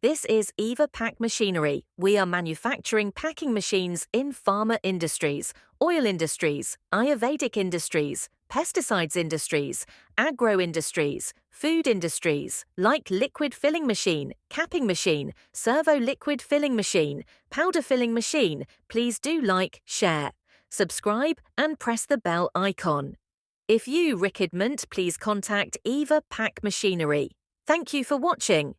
This is EVA PACK Machinery. We are manufacturing packing machines in pharma industries, oil industries, Ayurvedic industries, pesticides industries, agro industries, food industries, like liquid filling machine, capping machine, servo liquid filling machine, powder filling machine. Please do like, share, subscribe, and press the bell icon. If you requirement, please contact EVA PACK Machinery. Thank you for watching.